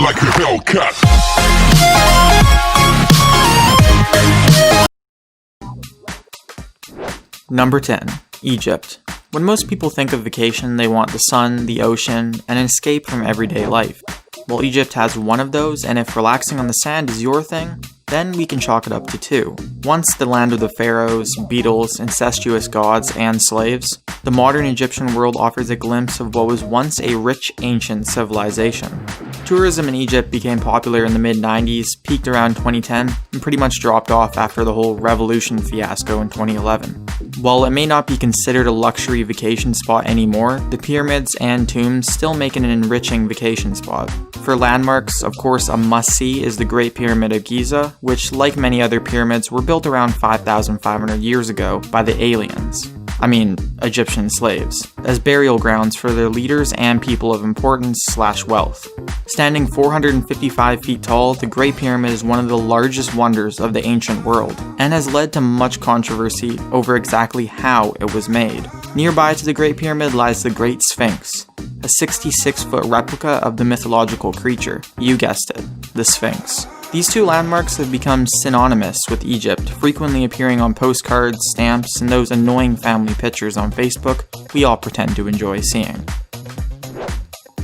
like a Hellcat. Number 10. Egypt. When most people think of vacation, they want the sun, the ocean, and an escape from everyday life. Well, Egypt has one of those, and if relaxing on the sand is your thing, then we can chalk it up to two. Once the land of the pharaohs, beetles, incestuous gods, and slaves, the modern Egyptian world offers a glimpse of what was once a rich ancient civilization. Tourism in Egypt became popular in the mid-90s, peaked around 2010, and pretty much dropped off after the whole revolution fiasco in 2011. While it may not be considered a luxury vacation spot anymore, the pyramids and tombs still make it an enriching vacation spot. For landmarks, of course, a must-see is the Great Pyramid of Giza, which, like many other pyramids, were built around 5,500 years ago by the aliens. Egyptian slaves, as burial grounds for their leaders and people of importance/wealth. Standing 455 feet tall, the Great Pyramid is one of the largest wonders of the ancient world, and has led to much controversy over exactly how it was made. Nearby to the Great Pyramid lies the Great Sphinx, a 66-foot replica of the mythological creature, you guessed it, the Sphinx. These two landmarks have become synonymous with Egypt, frequently appearing on postcards, stamps, and those annoying family pictures on Facebook we all pretend to enjoy seeing.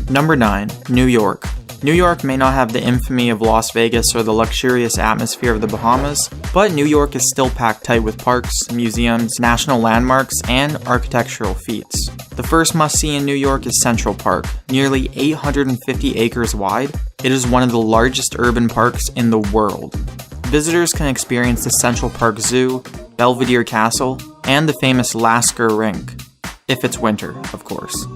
Number 9. New York. New York may not have the infamy of Las Vegas or the luxurious atmosphere of the Bahamas, but New York is still packed tight with parks, museums, national landmarks, and architectural feats. The first must-see in New York is Central Park. Nearly 850 acres wide, it is one of the largest urban parks in the world. Visitors can experience the Central Park Zoo, Belvedere Castle, and the famous Lasker Rink. If it's winter, of course.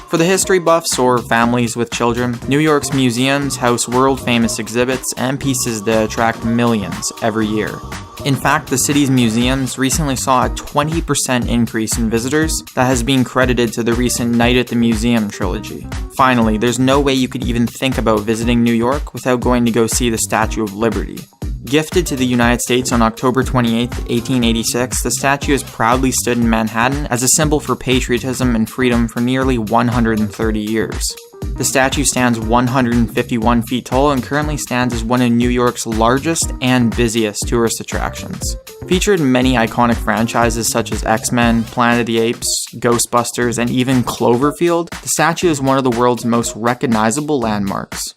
For the history buffs or families with children, New York's museums house world-famous exhibits and pieces that attract millions every year. In fact, the city's museums recently saw a 20% increase in visitors that has been credited to the recent Night at the Museum trilogy. Finally, there's no way you could even think about visiting New York without going to go see the Statue of Liberty. Gifted to the United States on October 28, 1886, the statue has proudly stood in Manhattan as a symbol for patriotism and freedom for nearly 130 years. The statue stands 151 feet tall and currently stands as one of New York's largest and busiest tourist attractions. Featured in many iconic franchises such as X-Men, Planet of the Apes, Ghostbusters, and even Cloverfield, the statue is one of the world's most recognizable landmarks.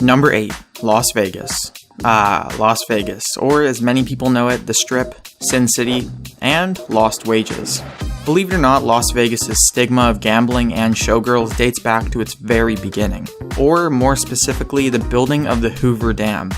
Number 8. Las Vegas. Las Vegas, or as many people know it, the Strip, Sin City, and Lost Wages. Believe it or not, Las Vegas' stigma of gambling and showgirls dates back to its very beginning, or more specifically, the building of the Hoover Dam.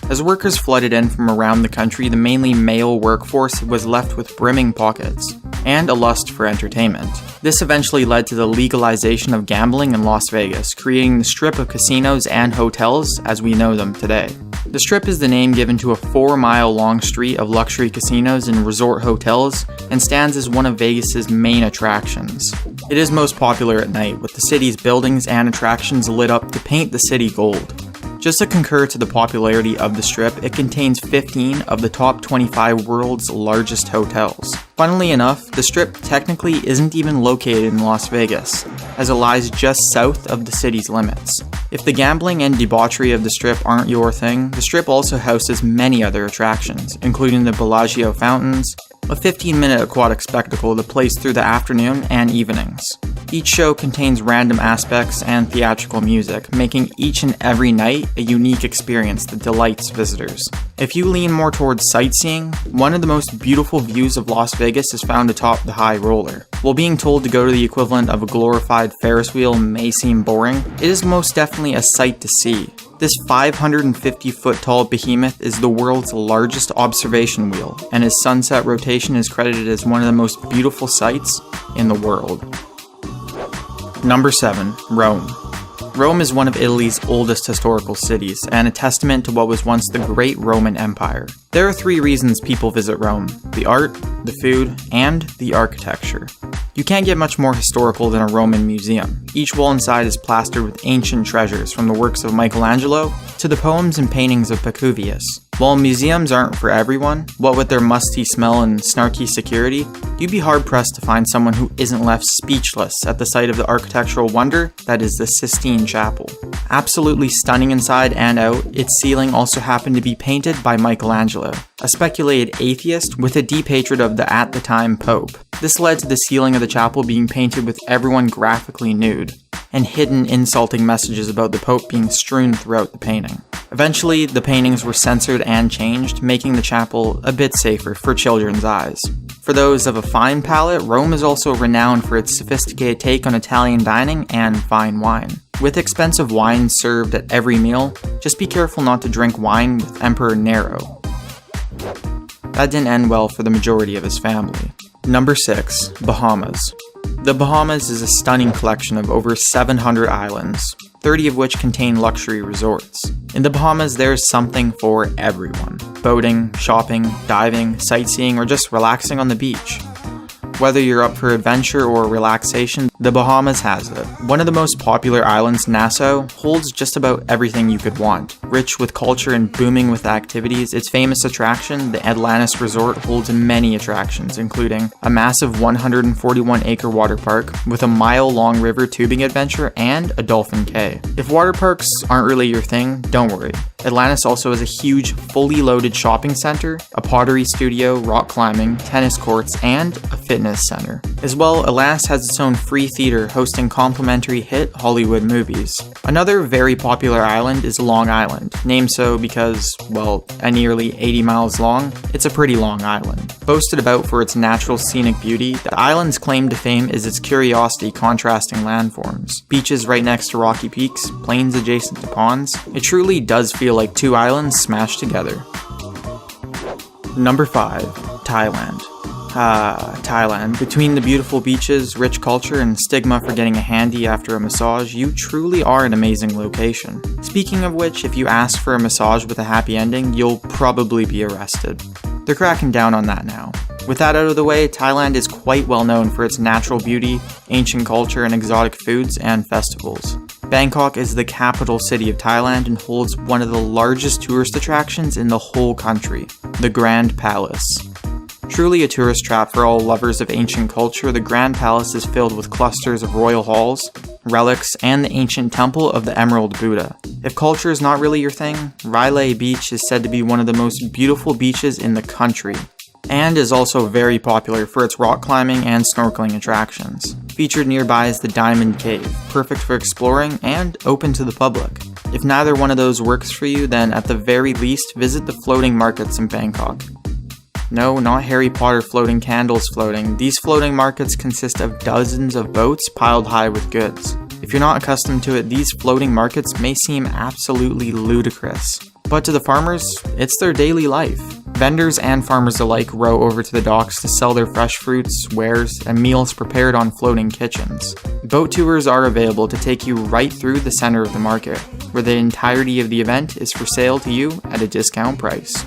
As workers flooded in from around the country, the mainly male workforce was left with brimming pockets, and a lust for entertainment. This eventually led to the legalization of gambling in Las Vegas, creating the strip of casinos and hotels as we know them today. The Strip is the name given to a 4-mile-long street of luxury casinos and resort hotels, and stands as one of Vegas's main attractions. It is most popular at night, with the city's buildings and attractions lit up to paint the city gold. Just to concur to the popularity of the Strip, it contains 15 of the top 25 world's largest hotels. Funnily enough, the Strip technically isn't even located in Las Vegas, as it lies just south of the city's limits. If the gambling and debauchery of the Strip aren't your thing, the Strip also houses many other attractions, including the Bellagio Fountains, a 15-minute aquatic spectacle that plays through the afternoon and evenings. Each show contains random aspects and theatrical music, making each and every night a unique experience that delights visitors. If you lean more towards sightseeing, one of the most beautiful views of Las Vegas is found atop the High Roller. While being told to go to the equivalent of a glorified Ferris wheel may seem boring, it is most definitely a sight to see. This 550-foot tall behemoth is the world's largest observation wheel, and its sunset rotation is credited as one of the most beautiful sights in the world. Number 7. Rome. Rome is one of Italy's oldest historical cities, and a testament to what was once the Great Roman Empire. There are 3 reasons people visit Rome: the art, the food, and the architecture. You can't get much more historical than a Roman museum. Each wall inside is plastered with ancient treasures, from the works of Michelangelo to the poems and paintings of Pacuvius. While museums aren't for everyone, what with their musty smell and snarky security, you'd be hard-pressed to find someone who isn't left speechless at the sight of the architectural wonder that is the Sistine Chapel. Absolutely stunning inside and out, its ceiling also happened to be painted by Michelangelo, a speculated atheist with a deep hatred of the at-the-time Pope. This led to the ceiling of the chapel being painted with everyone graphically nude, and hidden insulting messages about the Pope being strewn throughout the painting. Eventually, the paintings were censored and changed, making the chapel a bit safer for children's eyes. For those of a fine palate, Rome is also renowned for its sophisticated take on Italian dining and fine wine. With expensive wine served at every meal, just be careful not to drink wine with Emperor Nero. That didn't end well for the majority of his family. Number 6. Bahamas. The Bahamas is a stunning collection of over 700 islands, 30 of which contain luxury resorts. In the Bahamas, there's something for everyone. Boating, shopping, diving, sightseeing, or just relaxing on the beach. Whether you're up for adventure or relaxation, the Bahamas has it. One of the most popular islands, Nassau, holds just about everything you could want. Rich with culture and booming with activities, its famous attraction, the Atlantis Resort, holds many attractions, including a massive 141-acre water park with a mile-long river tubing adventure and a dolphin cay. If water parks aren't really your thing, don't worry. Atlantis also has a huge, fully loaded shopping center, a pottery studio, rock climbing, tennis courts, and a fitness center. As well, Atlantis has its own free theater hosting complimentary hit Hollywood movies. Another very popular island is Long Island, named so because, well, at nearly 80 miles long, it's a pretty long island. Boasted about for its natural scenic beauty, the island's claim to fame is its curiosity contrasting landforms. Beaches right next to rocky peaks, plains adjacent to ponds. It truly does feel like two islands smashed together. Number 5. Thailand. Thailand. Between the beautiful beaches, rich culture, and stigma for getting a handy after a massage, you truly are an amazing location. Speaking of which, if you ask for a massage with a happy ending, you'll probably be arrested. They're cracking down on that now. With that out of the way, Thailand is quite well known for its natural beauty, ancient culture, and exotic foods and festivals. Bangkok is the capital city of Thailand and holds one of the largest tourist attractions in the whole country, the Grand Palace. Truly a tourist trap for all lovers of ancient culture, the Grand Palace is filled with clusters of royal halls, relics, and the ancient temple of the Emerald Buddha. If culture is not really your thing, Railay Beach is said to be one of the most beautiful beaches in the country, and is also very popular for its rock climbing and snorkeling attractions. Featured nearby is the Diamond Cave, perfect for exploring and open to the public. If neither one of those works for you, then at the very least visit the floating markets in Bangkok. No, not Harry Potter floating candles floating. These floating markets consist of dozens of boats piled high with goods. If you're not accustomed to it, these floating markets may seem absolutely ludicrous. But to the farmers, it's their daily life. Vendors and farmers alike row over to the docks to sell their fresh fruits, wares, and meals prepared on floating kitchens. Boat tours are available to take you right through the center of the market, where the entirety of the event is for sale to you at a discount price.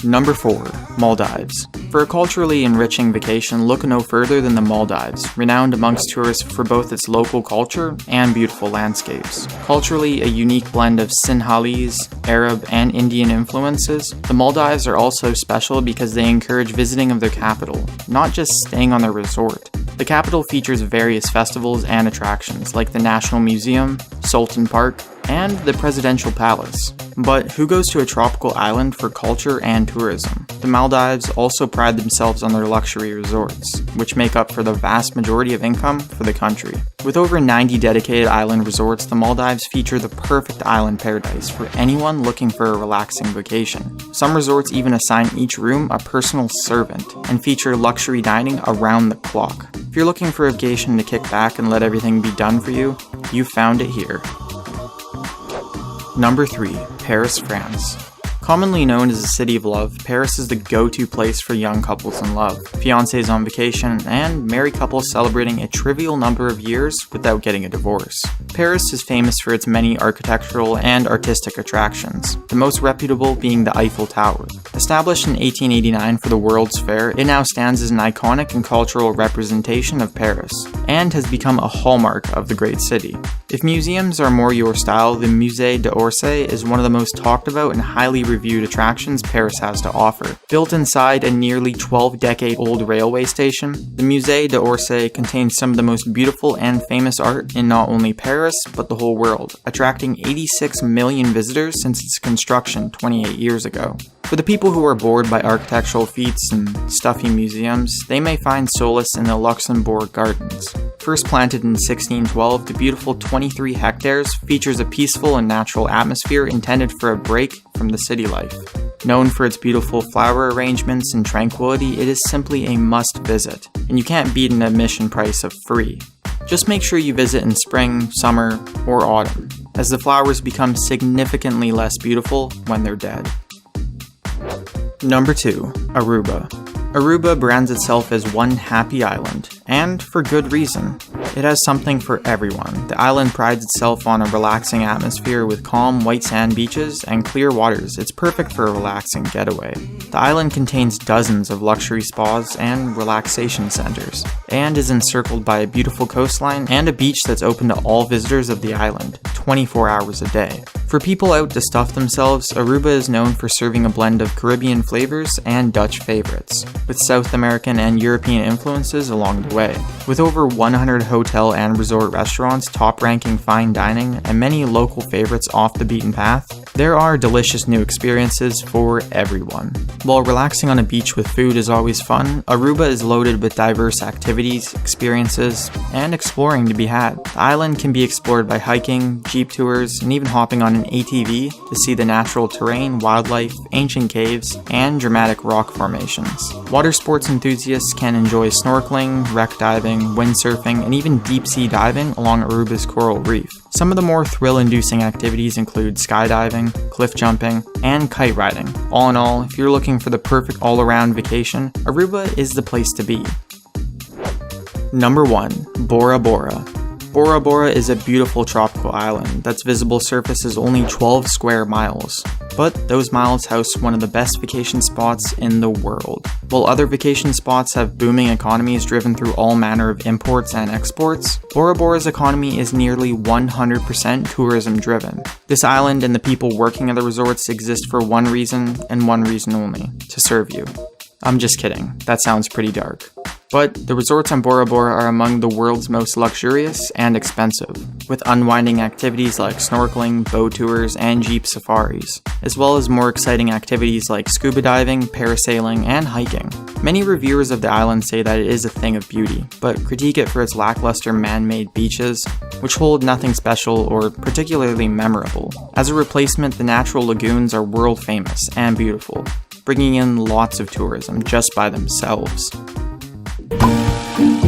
Number 4. Maldives. For a culturally enriching vacation, look no further than the Maldives, renowned amongst tourists for both its local culture and beautiful landscapes. Culturally a unique blend of Sinhalese, Arab, and Indian influences, the Maldives are also special because they encourage visiting of their capital, not just staying on their resort. The capital features various festivals and attractions like the National Museum, Sultan Park, and the Presidential Palace. But who goes to a tropical island for culture and tourism? The Maldives also pride themselves on their luxury resorts, which make up for the vast majority of income for the country. With over 90 dedicated island resorts, the Maldives feature the perfect island paradise for anyone looking for a relaxing vacation. Some resorts even assign each room a personal servant and feature luxury dining around the clock. If you're looking for a vacation to kick back and let everything be done for you, you found it here. Number 3. Paris, France. Commonly known as the City of Love, Paris is the go-to place for young couples in love, fiancés on vacation, and married couples celebrating a trivial number of years without getting a divorce. Paris is famous for its many architectural and artistic attractions, the most reputable being the Eiffel Tower. Established in 1889 for the World's Fair, it now stands as an iconic and cultural representation of Paris, and has become a hallmark of the great city. If museums are more your style, the Musée d'Orsay is one of the most talked about and highly reviewed attractions Paris has to offer. Built inside a nearly 12-decade-old railway station, the Musée d'Orsay contains some of the most beautiful and famous art in not only Paris, but the whole world, attracting 86 million visitors since its construction 28 years ago. For the people who are bored by architectural feats and stuffy museums, they may find solace in the Luxembourg Gardens. First planted in 1612, the beautiful 23 hectares features a peaceful and natural atmosphere intended for a break from the city life. Known for its beautiful flower arrangements and tranquility, it is simply a must visit, and you can't beat an admission price of free. Just make sure you visit in spring, summer, or autumn, as the flowers become significantly less beautiful when they're dead. Number 2. Aruba. Aruba brands itself as one happy island, and for good reason. It has something for everyone. The island prides itself on a relaxing atmosphere with calm white sand beaches and clear waters. It's perfect for a relaxing getaway. The island contains dozens of luxury spas and relaxation centers, and is encircled by a beautiful coastline and a beach that's open to all visitors of the island, 24 hours a day. For people out to stuff themselves, Aruba is known for serving a blend of Caribbean flavors and Dutch favorites, with South American and European influences along the way. With over 100 hotel and resort restaurants top-ranking fine dining and many local favorites off the beaten path, there are delicious new experiences for everyone. While relaxing on a beach with food is always fun, Aruba is loaded with diverse activities, experiences, and exploring to be had. The island can be explored by hiking, jeep tours, and even hopping on an ATV to see the natural terrain, wildlife, ancient caves, and dramatic rock formations. Water sports enthusiasts can enjoy snorkeling, wreck diving, windsurfing, and even deep-sea diving along Aruba's coral reef. Some of the more thrill-inducing activities include skydiving, cliff jumping, and kite riding. All in all, if you're looking for the perfect all-around vacation, Aruba is the place to be. Number 1. Bora Bora. Bora Bora is a beautiful tropical island that's visible surface is only 12 square miles, but those miles house one of the best vacation spots in the world. While other vacation spots have booming economies driven through all manner of imports and exports, Bora Bora's economy is nearly 100% tourism driven. This island and the people working at the resorts exist for one reason and one reason only: to serve you. I'm just kidding, that sounds pretty dark. But the resorts on Bora Bora are among the world's most luxurious and expensive, with unwinding activities like snorkeling, boat tours, and jeep safaris, as well as more exciting activities like scuba diving, parasailing, and hiking. Many reviewers of the island say that it is a thing of beauty, but critique it for its lackluster man-made beaches, which hold nothing special or particularly memorable. As a replacement, the natural lagoons are world famous and beautiful, bringing in lots of tourism just by themselves.